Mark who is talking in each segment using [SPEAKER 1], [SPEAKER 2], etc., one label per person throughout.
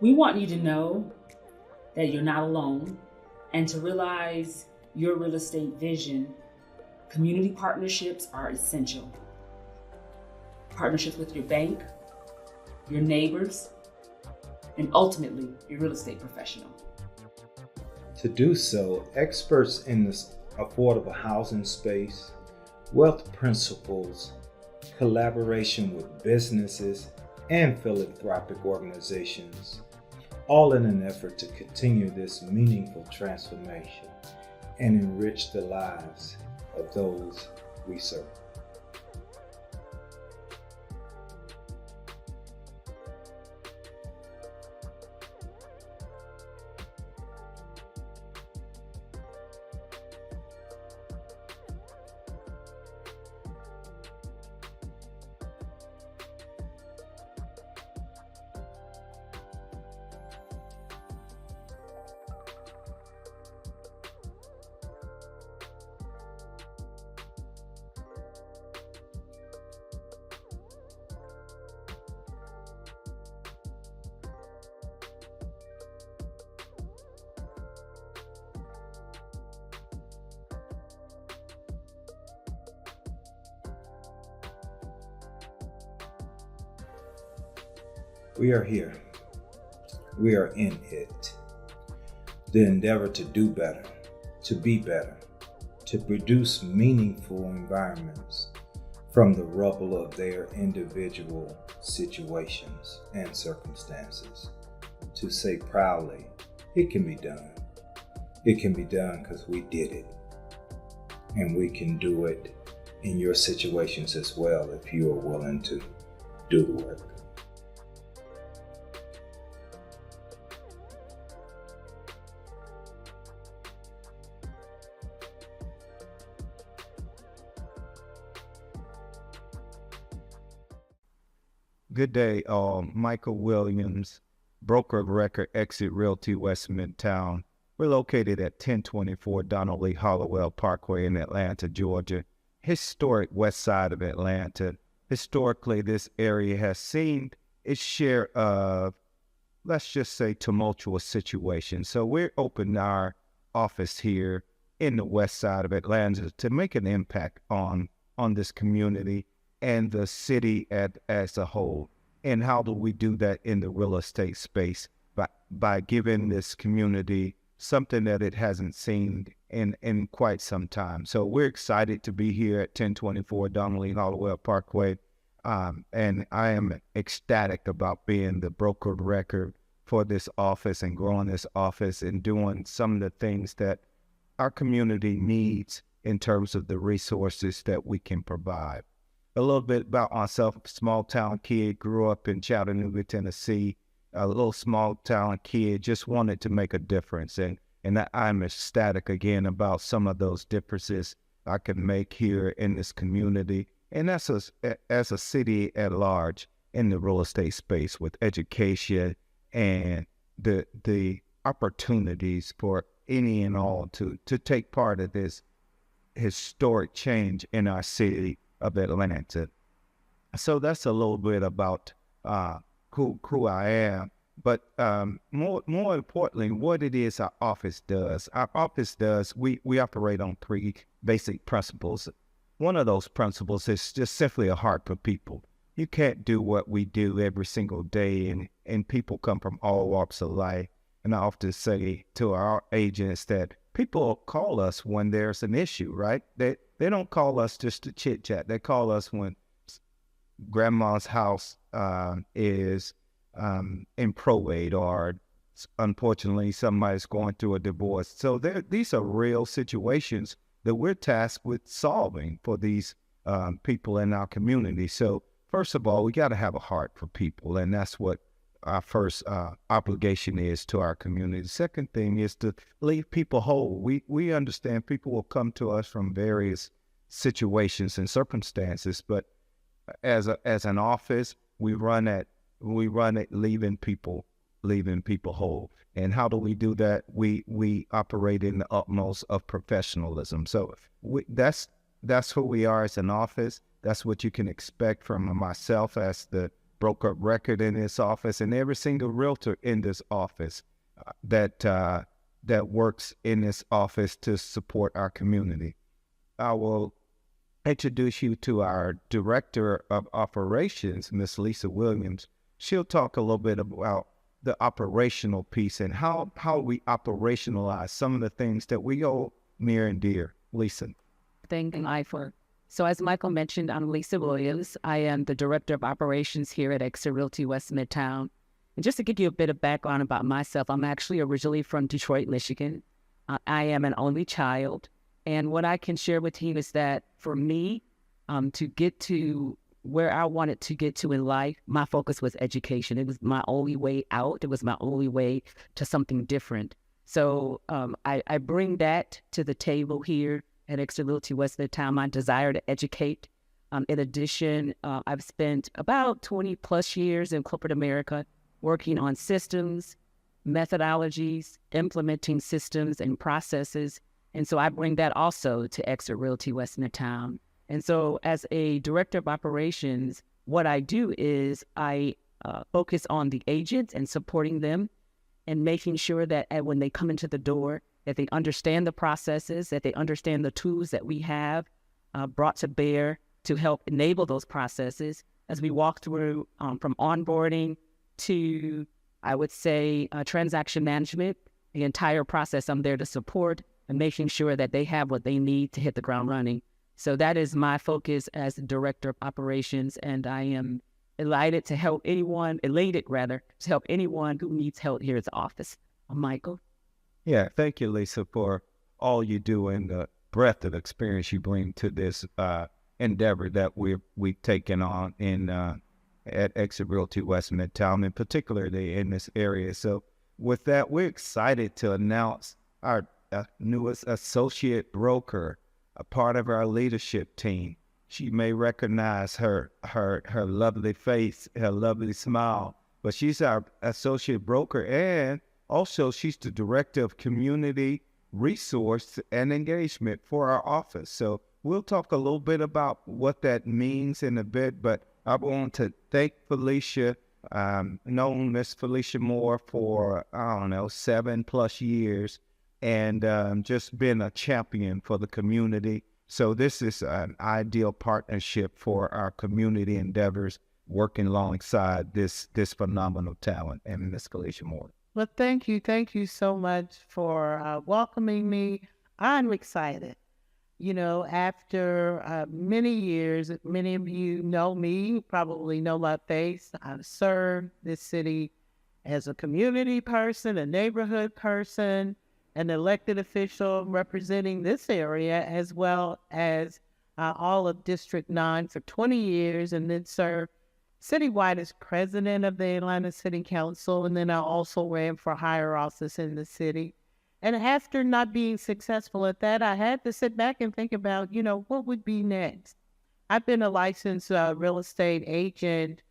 [SPEAKER 1] We want you to know that you're not alone and to realize your real estate vision. Community partnerships are essential. Partnerships with your bank, your neighbors, and ultimately your real estate professional.
[SPEAKER 2] To do so, experts in the affordable housing space, wealth principles, collaboration with businesses and philanthropic organizations, all in an effort to continue this meaningful transformation and enrich the lives of those we serve. We are here. We are in it. The endeavor to do better, to be better, to produce meaningful environments from the rubble of their individual situations and circumstances. To say proudly, it can be done. It can be done because we did it. And we can do it in your situations as well if you are willing to do the work.
[SPEAKER 3] Good day, Michael Williams, broker of record, EXIT Realty West Midtown. We're located at 1024 Donald Lee Hollowell Parkway in Atlanta, Georgia, historic west side of Atlanta. Historically, this area has seen its share of, let's just say, tumultuous situations. So we're opening our office here in the west side of Atlanta to make an impact on this community and the city as a whole. And how do we do that in the real estate space? By giving this community something that it hasn't seen in quite some time. So we're excited to be here at 1024 Donald Lee Hollowell Parkway. And I am ecstatic about being the broker of record for this office and growing this office and doing some of the things that our community needs in terms of the resources that we can provide. A little bit about myself, small town kid, grew up in Chattanooga, Tennessee, a little small town kid, just wanted to make a difference. And I'm ecstatic again about some of those differences I can make here in this community. And as a city at large in the real estate space with education and the opportunities for any and all to take part of this historic change in our city of Atlanta. So that's a little bit about who I am. But more importantly, what it is our office does. Our office does, we operate on three basic principles. One of those principles is just simply a heart for people. You can't do what we do every single day, and people come from all walks of life. And I often say to our agents that people call us when there's an issue, right? They don't call us just to chit chat. They call us when grandma's house is in probate, or unfortunately somebody's going through a divorce. So these are real situations that we're tasked with solving for these people in our community. So first of all, we got to have a heart for people, and that's what our first obligation is to our community. The second thing is to leave people whole. We understand people will come to us from various situations and circumstances, but as an office, we run it leaving people whole. And how do we do that? We operate in the utmost of professionalism. So that's who we are as an office. That's what you can expect from myself as the broker of record in this office, and every single realtor in this office that works in this office to support our community. I will introduce you to our Director of Operations, Miss Lisa Williams. She'll talk a little bit about the operational piece and how we operationalize some of the things that we hold near and dear. Lisa.
[SPEAKER 4] Thank you, Michael. So as Michael mentioned, I'm Lisa Williams. I am the Director of Operations here at EXIT Realty West Midtown. And just to give you a bit of background about myself, I'm actually originally from Detroit, Michigan. I am an only child. And what I can share with you is that for me, to get to where I wanted to get to in life, my focus was education. It was my only way out. It was my only way to something different. So I bring that to the table here at EXIT Realty West Midtown, my desire to educate. In addition, I've spent about 20 plus years in corporate America working on systems, methodologies, implementing systems and processes. And so I bring that also to EXIT Realty West Midtown. And so as a Director of Operations, what I do is I focus on the agents and supporting them and making sure that when they come into the door, that they understand the processes, that they understand the tools that we have brought to bear to help enable those processes as we walk through from onboarding to, I would say, transaction management. The entire process I'm there to support and making sure that they have what they need to hit the ground running. So that is my focus as the Director of Operations, and I am elated to help anyone who needs help here at the office. Michael?
[SPEAKER 3] Yeah, thank you, Lisa, for all you do and the breadth of experience you bring to this endeavor that we've taken on at EXIT Realty West Midtown, and particularly in this area. So with that, we're excited to announce our newest associate broker, a part of our leadership team. She may recognize her lovely face, her lovely smile, but she's our associate broker, and also she's the Director of Community Resource and Engagement for our office. So we'll talk a little bit about what that means in a bit, but I want to thank Felicia, known Miss Felicia Moore for, 7+ years, and just been a champion for the community. So this is an ideal partnership for our community endeavors, working alongside this phenomenal talent and Miss Felicia Moore.
[SPEAKER 5] Well, thank you. Thank you so much for welcoming me. I'm excited. You know, after many years, many of you know me, probably know my face. I've served this city as a community person, a neighborhood person, an elected official representing this area, as well as all of District 9 for 20 years, and then served citywide as president of the Atlanta City Council. And then I also ran for higher office in the city. And after not being successful at that, I had to sit back and think about, what would be next? I've been a licensed real estate agent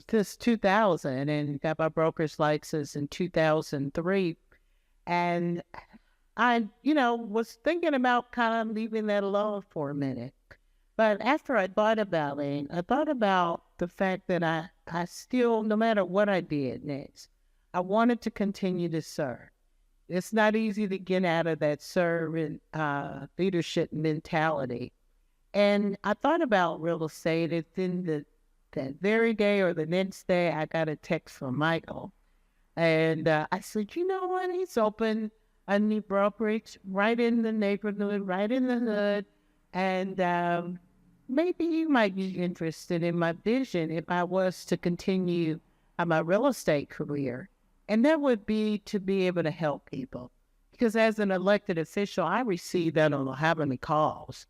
[SPEAKER 5] since 2000 and got my broker's license in 2003. And I, was thinking about kind of leaving that alone for a minute. But after I thought about it, I thought about the fact that I still, no matter what I did next, I wanted to continue to serve. It's not easy to get out of that servant leadership mentality. And I thought about real estate. And then that very day or the next day, I got a text from Michael. And I said, you know what? He's opened a new brokerage right in the neighborhood, right in the hood. And maybe you might be interested in my vision if I was to continue my real estate career. And that would be to be able to help people. Because as an elected official, I received I don't know how many calls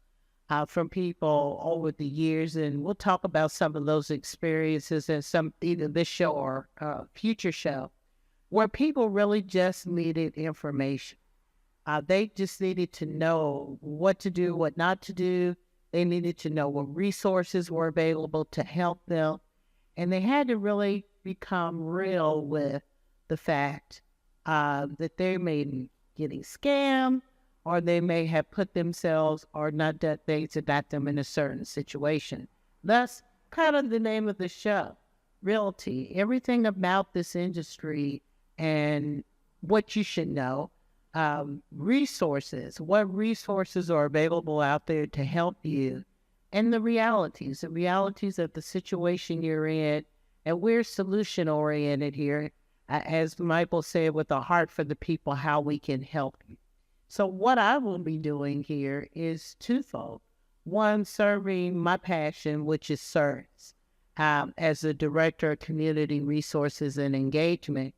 [SPEAKER 5] from people over the years. And we'll talk about some of those experiences in either this show or future show, where people really just needed information. They just needed to know what to do, what not to do. They needed to know what resources were available to help them. And they had to really become real with the fact that they may be getting scammed, or they may have put themselves or not done things that got them in a certain situation. Thus, kind of the name of the show, Realty. Everything about this industry and what you should know. Resources, what resources are available out there to help you, and the realities of the situation you're in. And we're solution oriented here, as Michael said, with a heart for the people, how we can help you. So what I will be doing here is twofold. One, serving my passion, which is service, as the Director of Community Resources and Engagement,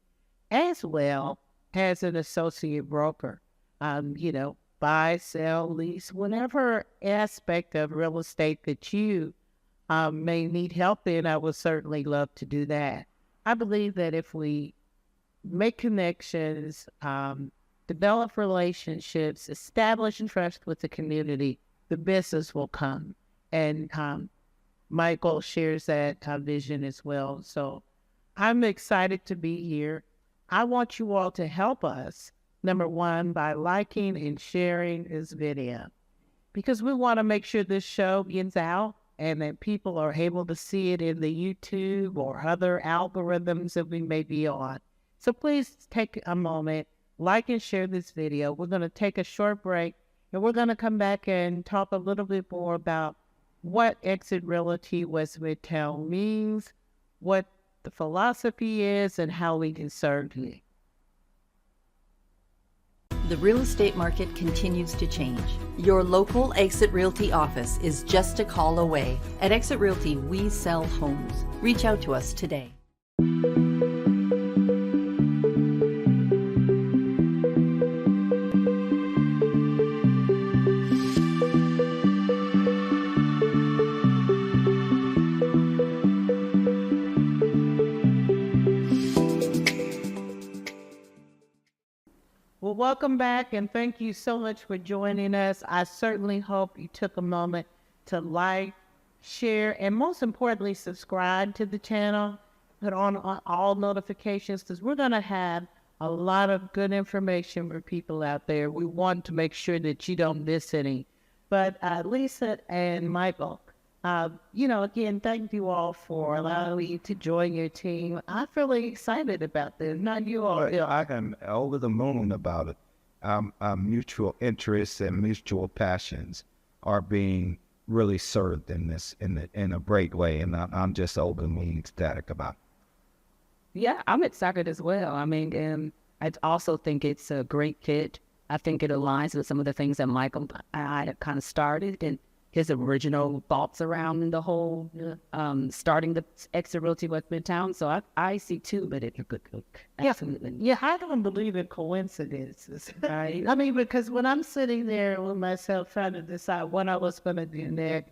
[SPEAKER 5] as well as an associate broker. Buy, sell, lease, whatever aspect of real estate that you may need help in, I would certainly love to do that. I believe that if we make connections, develop relationships, establish trust with the community, the business will come. And Michael shares that vision as well. So I'm excited to be here. I want you all to help us, number one, by liking and sharing this video, because we want to make sure this show gets out and that people are able to see it in the YouTube or other algorithms that we may be on. So please take a moment, like and share this video. We're going to take a short break, and we're going to come back and talk a little bit more about what EXIT Realty West Midtown means, what the philosophy is, and how we can serve you.
[SPEAKER 6] The real estate market continues to change. Your local EXIT Realty office is just a call away. At EXIT Realty, we sell homes. Reach out to us today.
[SPEAKER 5] Well, welcome back, and thank you so much for joining us. I certainly hope you took a moment to like, share, and most importantly, subscribe to the channel. Put on all notifications, because we're going to have a lot of good information for people out there. We want to make sure that you don't miss any. But Lisa and Michael, again, thank you all for allowing me to join your team. I'm really excited about this. Not you all.
[SPEAKER 3] I am over the moon about it. Our mutual interests and mutual passions are being really served in this in a great way, and I'm just over the moon ecstatic about it.
[SPEAKER 4] Yeah, I'm excited as well. I mean, I also think it's a great fit. I think it aligns with some of the things that Michael and I have kind of started, and his original thoughts around the whole starting the EXIT Realty West Midtown. So I see too, but it's a good look. Absolutely.
[SPEAKER 5] Yeah, I don't believe in coincidences. Right? I mean, because when I'm sitting there with myself trying to decide what I was going to do next,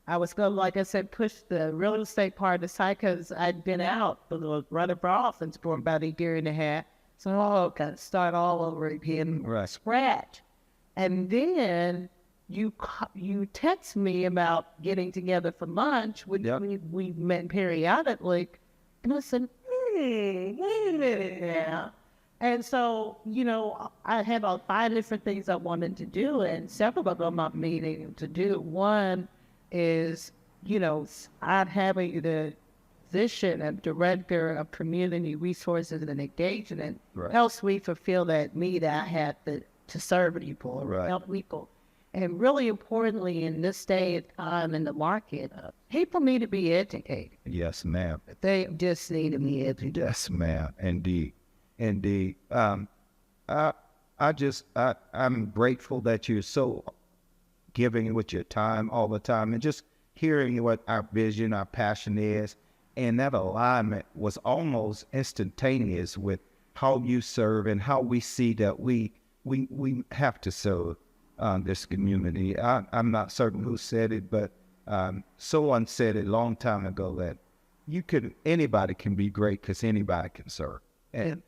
[SPEAKER 5] I was going to, like I said, push the real estate part aside, because I'd been out running for office for about a year and a half. So got to start all over again,
[SPEAKER 3] Right.
[SPEAKER 5] Scratch. And then you text me about getting together for lunch, which we met periodically, and I said, wait a minute now. And so, I had about 5 different things I wanted to do, and several of them I'm meaning to do. One is, I'm having the position of Director of Community Resources and Engagement.
[SPEAKER 3] Right.
[SPEAKER 5] Helps me fulfill that need I have to serve people,
[SPEAKER 3] Right.
[SPEAKER 5] help people. And really importantly, in this day and time in the market, people need to be educated.
[SPEAKER 3] Yes, ma'am.
[SPEAKER 5] They just need to be educated.
[SPEAKER 3] Yes, ma'am. Indeed. I'm grateful that you're so giving with your time all the time, and just hearing what our vision, our passion is. And that alignment was almost instantaneous with how you serve and how we see that we have to serve this community. I'm not certain who said it, but someone said it a long time ago that anybody can be great because anybody can serve. And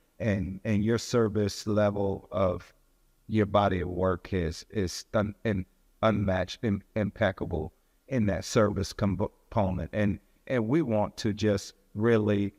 [SPEAKER 3] your service level of your body of work is unmatched and impeccable in that service component. And we want to just really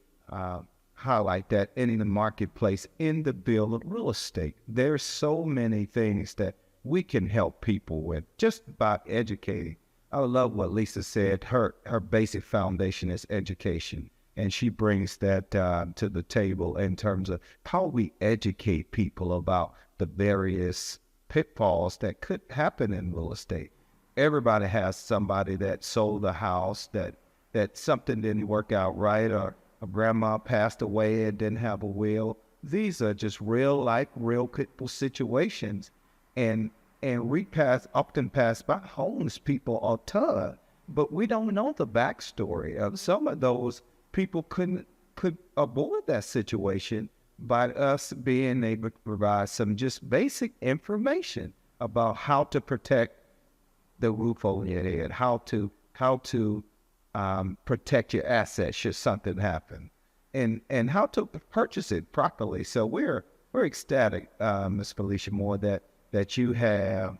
[SPEAKER 3] highlight that in the marketplace, in the field of real estate. There's so many things that we can help people with just by educating I love what Lisa said. Her basic foundation is education, and she brings that to the table in terms of how we educate people about the various pitfalls that could happen in real estate. Everybody has somebody that sold a house that something didn't work out right, or a grandma passed away and didn't have a will. These are just real life, real people situations, and we often pass by homes people are ton, but we don't know the backstory of some of those people. Could avoid that situation by us being able to provide some just basic information about how to protect the roof over your head, how to protect your assets should something happen, and how to purchase it properly. So we're ecstatic, Ms. Felicia Moore, that you have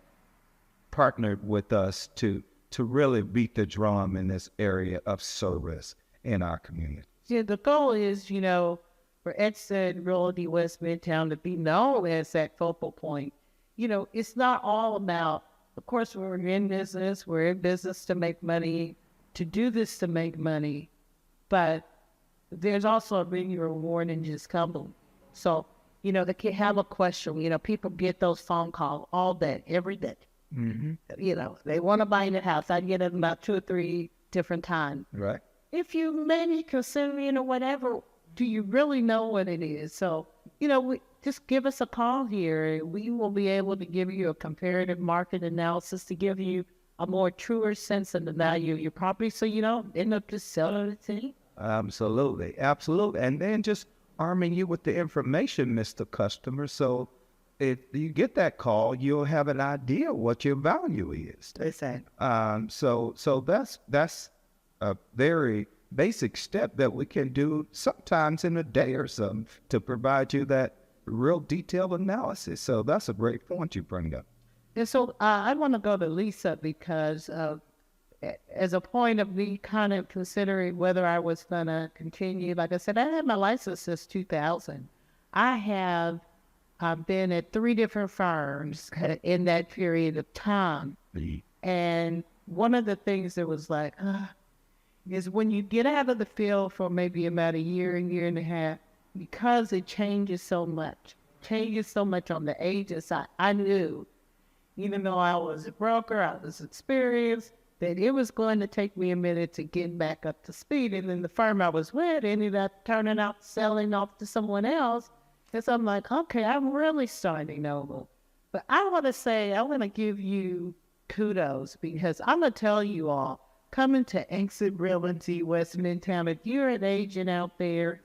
[SPEAKER 3] partnered with us to really beat the drum in this area of service in our community.
[SPEAKER 5] Yeah, the goal is, for EXIT Realty West Midtown to be known as that focal point. It's not all about, of course, we're in business to make money, to do this to make money, but there's also a big reward in just coming. So, they can have a question. People get those phone calls all day, every day. Mm-hmm. They want to buy a house. I get it about 2 or 3 different times.
[SPEAKER 3] Right.
[SPEAKER 5] If you maybe consider, whatever, do you really know what it is? So, just give us a call here. We will be able to give you a comparative market analysis to give you a more truer sense of the value of your property, so you don't end up just selling it to you.
[SPEAKER 3] Absolutely. And then just arming you with the information, Mr. Customer. So if you get that call, you'll have an idea what your value is.
[SPEAKER 5] Exactly.
[SPEAKER 3] So that's a very basic step that we can do sometimes in a day or something to provide you that real detailed analysis. So that's a great point you bring up.
[SPEAKER 5] And so I want to go to Lisa because as a point of me kind of considering whether I was going to continue, like I said, I had my license since 2000. I have been at 3 different firms in that period of time. And one of the things that was like, is when you get out of the field for maybe about a year and a half, because it changes so much on the agent side, I knew, even though I was a broker, I was experienced, that it was going to take me a minute to get back up to speed. And then the firm I was with ended up turning out, selling off to someone else. And so I'm like, okay, I'm really starting over. But I want to give you kudos, because I'm going to tell you all, coming to EXIT Realty West Midtown, if you're an agent out there,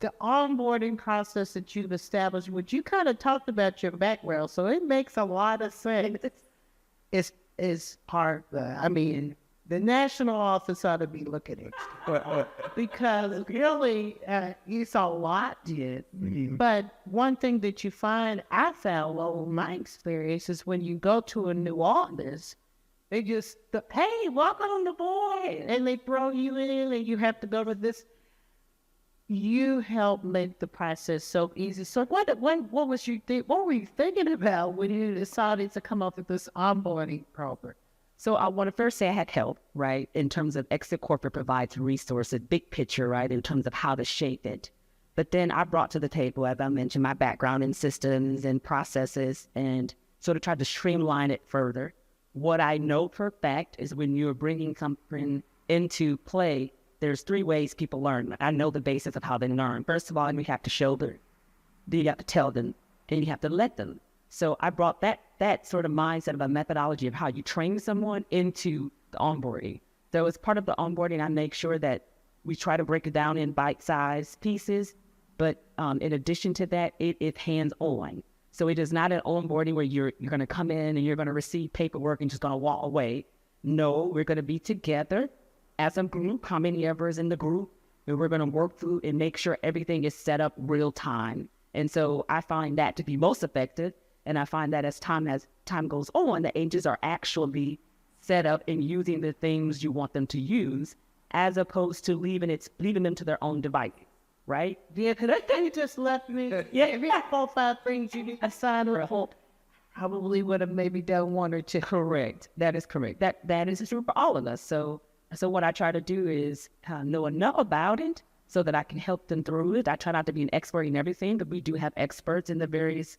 [SPEAKER 5] the onboarding process that you've established, which you kind of talked about your background, so it makes a lot of sense. It's hard. The national office ought to be looking at you. Because really, it's a lot, dude. Mm-hmm. But one thing that I found over my experience is when you go to a new office, they just, hey, welcome on the board, and they throw you in, and you have to go to this. You help make the process so easy. So what were you thinking about when you decided to come up with this onboarding program?
[SPEAKER 4] So I want to first say I had help, right, in terms of EXIT Corporate provides resources, big picture, right, in terms of how to shape it. But then I brought to the table, as I mentioned, my background in systems and processes, and sort of tried to streamline it further. What I know for a fact is when you're bringing something into play, there's 3 ways people learn. I know the basis of how they learn. First of all, you have to show them, then you have to tell them, and you have to let them. So I brought that sort of mindset of a methodology of how you train someone into the onboarding. So as part of the onboarding, I make sure that we try to break it down in bite-sized pieces, but in addition to that, it's hands-on. So it is not an onboarding where you're going to come in and you're going to receive paperwork and just going to walk away. No, we're going to be together as a group, how many ever is in the group, and we're going to work through and make sure everything is set up real time. And so I find that to be most effective. And I find that as time goes on, the agents are actually set up and using the things you want them to use, as opposed to leaving them to their own device, right?
[SPEAKER 5] Yeah, because they just left me. Yeah, if you have 4 or 5 things you need to sign up for. probably would have maybe done one or two.
[SPEAKER 4] Correct. That is correct. That is true for all of us. So what I try to do is know enough about it so that I can help them through it. I try not to be an expert in everything, but we do have experts in the various,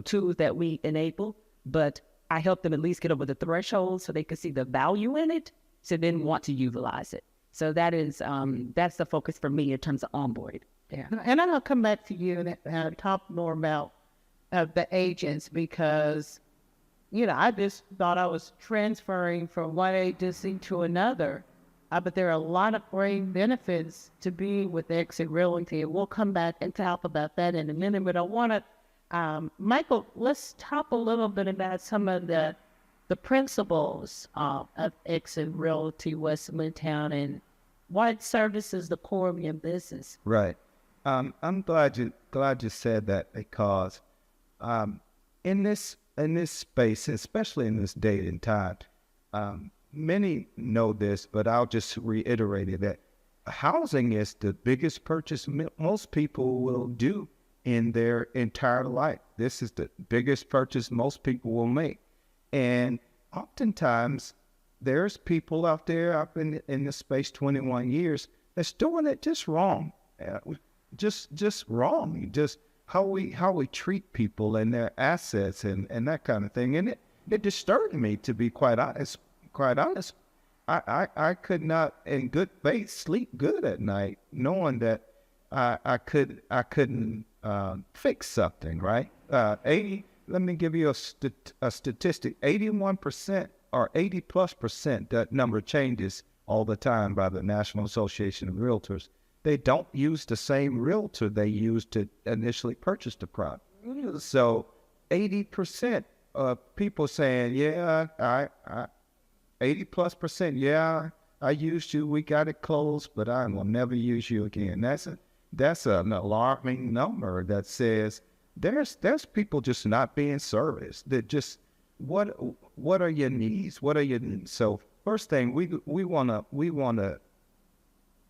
[SPEAKER 4] tools that we enable. But I help them at least get over the threshold so they can see the value in it, to then want to utilize it. So that is that's the focus for me in terms of onboard.
[SPEAKER 5] Yeah, and I'll come back to you and talk more about the agents, because I just thought I was transferring from one agency to another, but there are a lot of great benefits to be with EXIT Realty, and we'll come back and talk about that in a minute. But I want to, Michael, let's talk a little bit about some of the principles of EXIT Realty West Midtown and what services the core of your business.
[SPEAKER 3] Right. I'm glad you said that, because in this space, especially in this day and time, many know this, but I'll just reiterate it, that housing is the biggest purchase most people will do in their entire life. This is the biggest purchase most people will make. And oftentimes, there's people out there, I've been in this space 21 years, that's doing it just wrong. Just wrong. Just how we treat people and their assets and that kind of thing. And it disturbed me, to be quite honest. I could not, in good faith, sleep good at night, knowing that I couldn't fix something, right? Let me give you a statistic. 81% or 80+%, that number changes all the time by the National Association of Realtors. They don't use the same realtor they used to initially purchase the product. So 80% of people saying, yeah, 80+%, yeah, I used you, we got it closed, but I will never use you again. That's an alarming number that says there's people just not being serviced. That just, what are your needs? What are your needs? So first thing, we wanna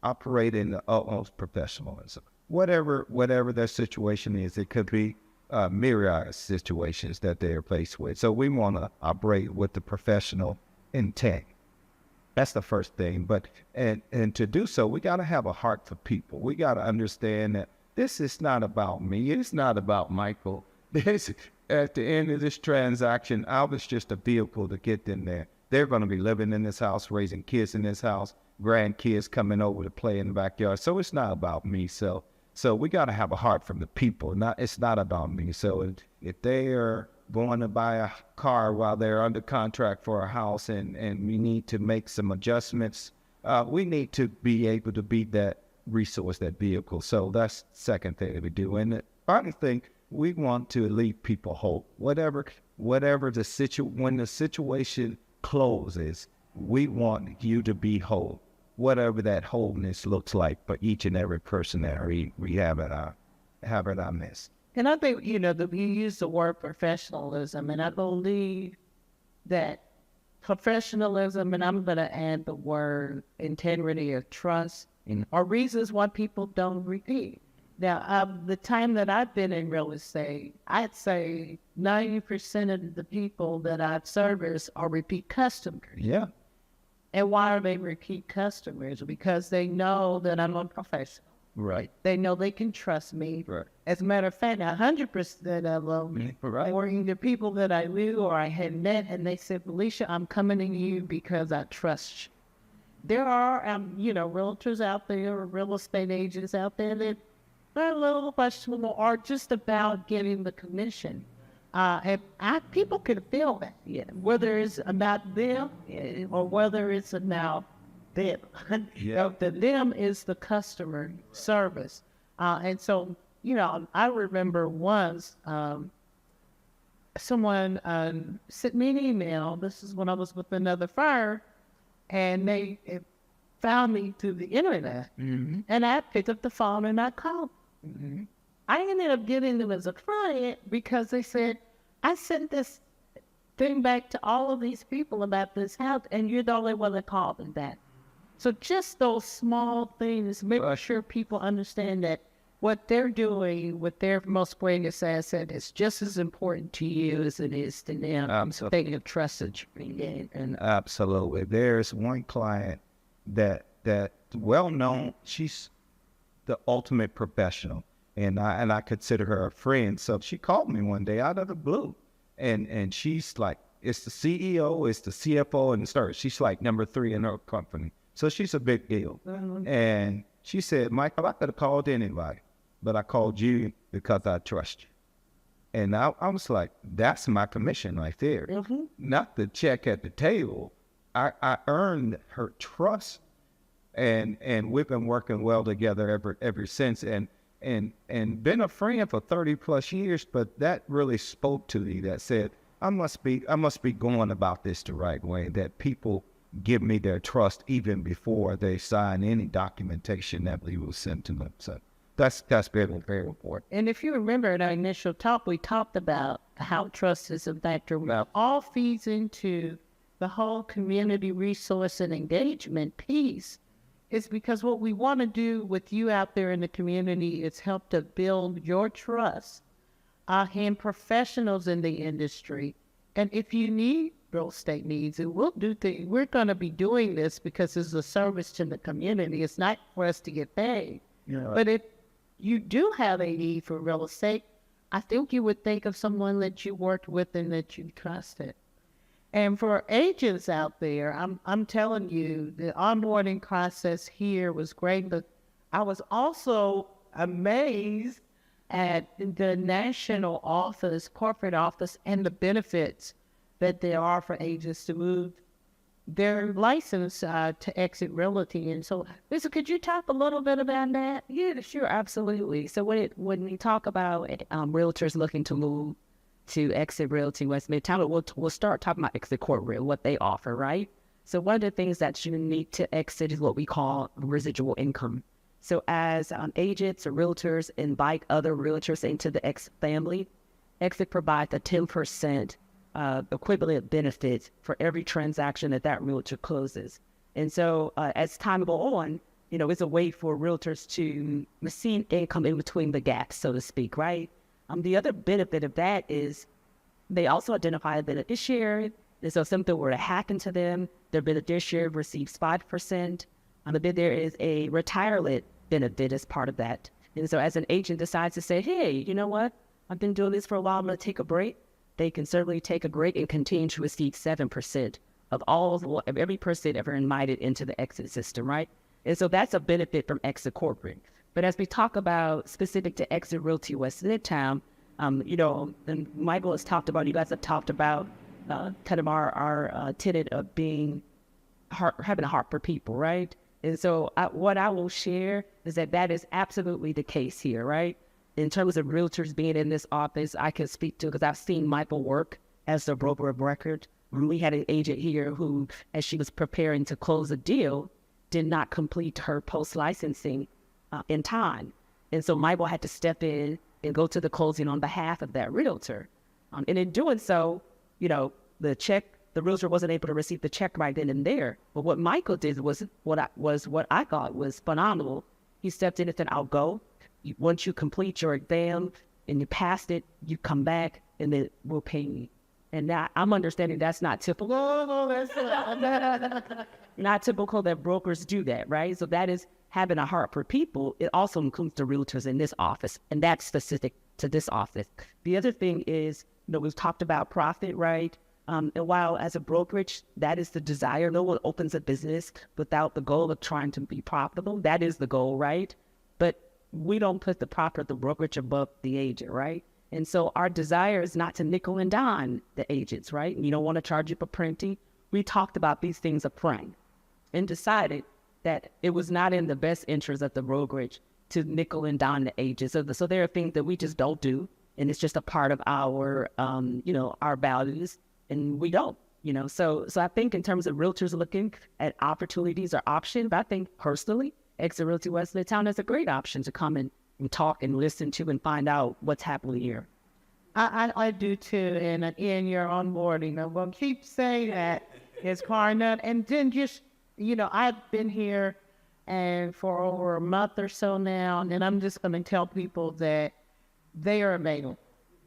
[SPEAKER 3] operate in the utmost professionalism. Whatever their situation is, it could be myriad situations that they are faced with. So we want to operate with the professional intent. That's the first thing. But and to do so, we got to have a heart for people. We got to understand that this is not about me. It's not about Michael. At the end of this transaction, I was just a vehicle to get them there. They're going to be living in this house, raising kids in this house, grandkids coming over to play in the backyard. So it's not about me. So we got to have a heart from the people. It's not about me. So if they are going to buy a car while they're under contract for a house and we need to make some adjustments, we need to be able to be that resource, that vehicle. So that's the second thing that we do. And the final thing, we want to leave people hope. Whatever when the situation closes, we want you to be whole. Whatever that wholeness looks like for each and every person that we have at our midst.
[SPEAKER 5] And I think, that you use the word professionalism, and I believe that professionalism, and I'm going to add the word integrity or trust, are reasons why people don't repeat. Now, the time that I've been in real estate, I'd say 90% of the people that I've serviced are repeat customers.
[SPEAKER 3] Yeah.
[SPEAKER 5] And why are they repeat customers? Because they know that I'm a professional.
[SPEAKER 3] Right.
[SPEAKER 5] They know they can trust me.
[SPEAKER 3] Right.
[SPEAKER 5] As a matter of fact, 100% of them were either people that I knew or I had met, and they said, Felicia, I'm coming to you because I trust you. There are, realtors out there, or real estate agents out there that are a little questionable or just about getting the commission. And people can feel that, whether it's about them or whether it's about them.
[SPEAKER 3] Yeah.
[SPEAKER 5] The them is the customer service. And so, I remember once someone sent me an email. This is when I was with another firm, and they found me through the internet. Mm-hmm. And I picked up the phone and I called. Mm-hmm. I ended up getting them as a client because they said, I sent this thing back to all of these people about this house, and you're the only one that called them back. So just those small things, make sure people understand that what they're doing with their most greatest asset is just as important to you as it is to them.
[SPEAKER 3] Absolutely.
[SPEAKER 5] They can trust that you can get. And
[SPEAKER 3] Absolutely. There's one client that well known. She's the ultimate professional, and I consider her a friend. So she called me one day out of the blue, and she's like, it's the CEO, it's the CFO, and she's like number 3 in her company. So she's a big deal. And she said, Michael, I could have called anybody, but I called you because I trust you. And I was like, that's my commission right there. Not the check at the table. I earned her trust, and we've been working well together ever since, and been a friend for 30 plus years. But that really spoke to me. That said, I must be going about this the right way. That people give me their trust even before they sign any documentation that we will send to them. So that's very, very important.
[SPEAKER 5] And if you remember in our initial talk, we talked about how trust is a factor. All feeds into the whole community resource and engagement piece. Is because what we want to do with you out there in the community is help to build your trust and professionals in the industry. And if you need real estate needs, and we'll do things, we're going to be doing this because it's a service to the community. It's not for us to get paid. But if you do have a need for real estate, I think you would think of someone that you worked with and that you trusted. And for agents out there, I'm telling you, the onboarding process here was great, but I was also amazed at the national office, corporate office, and the benefits that there are for agents to move their license to EXIT Realty. And so, Lisa, could you talk a little bit about that?
[SPEAKER 4] Yeah, sure, absolutely. So when we talk about realtors looking to move to EXIT Realty West Midtown, we'll start talking about EXIT Corporate, what they offer, right? So one of the things that's unique to EXIT is what we call residual income. So as agents or realtors invite other realtors into the EXIT family, EXIT provides a 10% equivalent benefit for every transaction that realtor closes. And so as time goes on, it's a way for realtors to receive income in between the gaps, so to speak, right? The other benefit of that is they also identify a beneficiary. And so if something were to happen to them, their beneficiary receives 5%. But then there is a retirement benefit as part of that. And so as an agent decides to say, hey, you know what? I've been doing this for a while. I'm going to take a break. They can certainly take a break and continue to receive 7% of every person ever invited into the EXIT system, right? And so that's a benefit from EXIT Corporate. But as we talk about specific to EXIT Realty West Midtown, and Michael has talked about, you guys have talked about kind of our tenet of having a heart for people, right? And so what I will share is that is absolutely the case here, right? In terms of realtors being in this office, I can speak to, because I've seen Michael work as the broker of record. We had an agent here who, as she was preparing to close a deal, did not complete her post-licensing in time. And so Michael had to step in and go to the closing on behalf of that realtor. And in doing so, the realtor wasn't able to receive the check right then and there. But what Michael did was what I thought was phenomenal. He stepped in and said, I'll go. Once you complete your exam and you passed it, you come back and then we'll pay you. And now I'm understanding that's not typical. Not typical that brokers do that, right? So that is having a heart for people. It also includes the realtors in this office, and that's specific to this office. The other thing is, we've talked about profit, right? And while as a brokerage, that is the desire. No one opens a business without the goal of trying to be profitable. That is the goal, right? But we don't put the profit of the brokerage above the agent, right? And so our desire is not to nickel and dime the agents, right? We don't want to charge you for printing. We talked about these things up front and decided that it was not in the best interest of the brokerage to nickel and dime the agents. So there are things that we just don't do, and it's just a part of our, our values, and we don't, So I think in terms of realtors looking at opportunities or options, I think personally, EXIT Realty West Midtown is a great option to come and talk and listen to and find out what's happening here.
[SPEAKER 5] I do too, and in your onboarding, I'm going to keep saying that, it's Karna, and then just, I've been here and for over a month or so now. And I'm just going to tell people that they are available.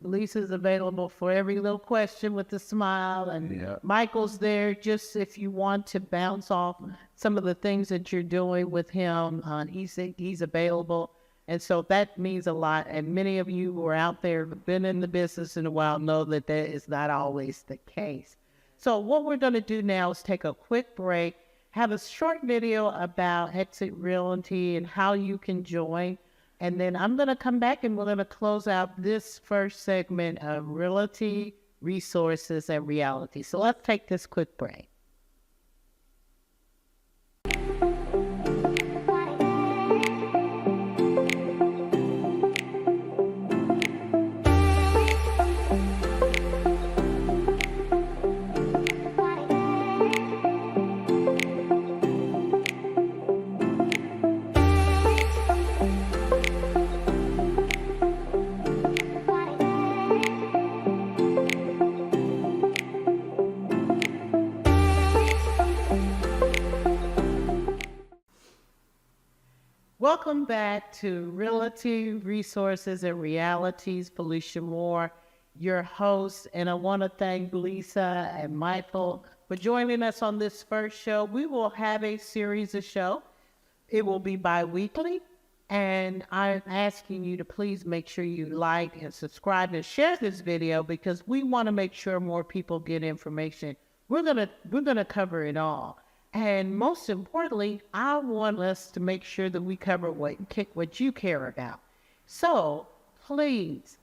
[SPEAKER 5] Lisa's available for every little question with a smile, and Michael's there just if you want to bounce off some of the things that you're doing with him. He's available, and so that means a lot. And many of you who are out there who've been in the business in a while know that is not always the case. So what we're going to do now is take a quick break, have a short video about Exit Realty and how you can join. And then I'm going to come back and we're going to close out this first segment of Realty, Resources, and Reality. So let's take this quick break. Welcome back to Realty, Resources, and Realities. Felicia Moore, your host, and I want to thank Lisa and Michael for joining us on this first show. We will have a series of shows. It will be bi-weekly, and I'm asking you to please make sure you like and subscribe and share this video because we want to make sure more people get information. We're gonna cover it all. And most importantly, I want us to make sure that we cover what you care about. So please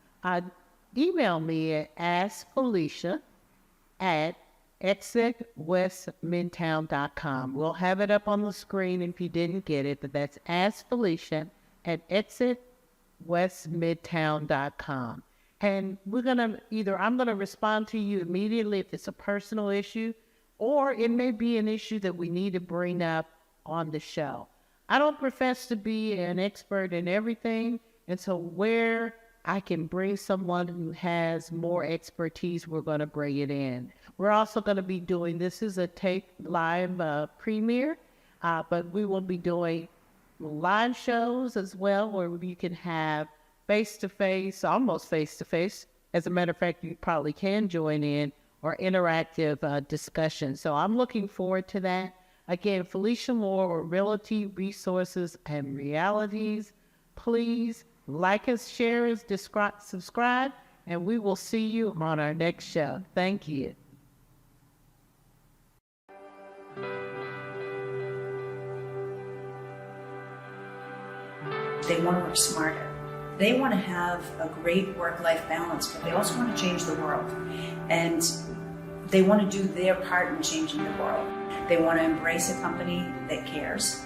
[SPEAKER 5] email me at AskFelicia@exitwestmidtown.com. We'll have it up on the screen if you didn't get it, but that's AskFelicia@exitwestmidtown.com. And I'm gonna respond to you immediately if it's a personal issue, or it may be an issue that we need to bring up on the show. I don't profess to be an expert in everything, and so where I can bring someone who has more expertise, we're going to bring it in. We're also going to be doing, this is a tape live premiere, but we will be doing live shows as well, where you can have face-to-face, almost face-to-face. As a matter of fact, you probably can join in, or interactive discussion. So I'm looking forward to that. Again, Felicia Moore, or Realty, Resources, and Realities. Please like us, share us, subscribe, and we will see you on our next show. Thank you.
[SPEAKER 7] They want to work smarter. They want to have a great work-life balance, but they also want to change the world. And they want to do their part in changing the world. They want to embrace a company that cares.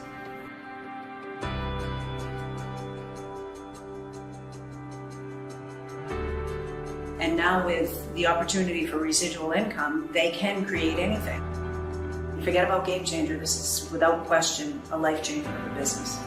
[SPEAKER 7] And now with the opportunity for residual income, they can create anything. Forget about game changer. This is without question a life changer for the business.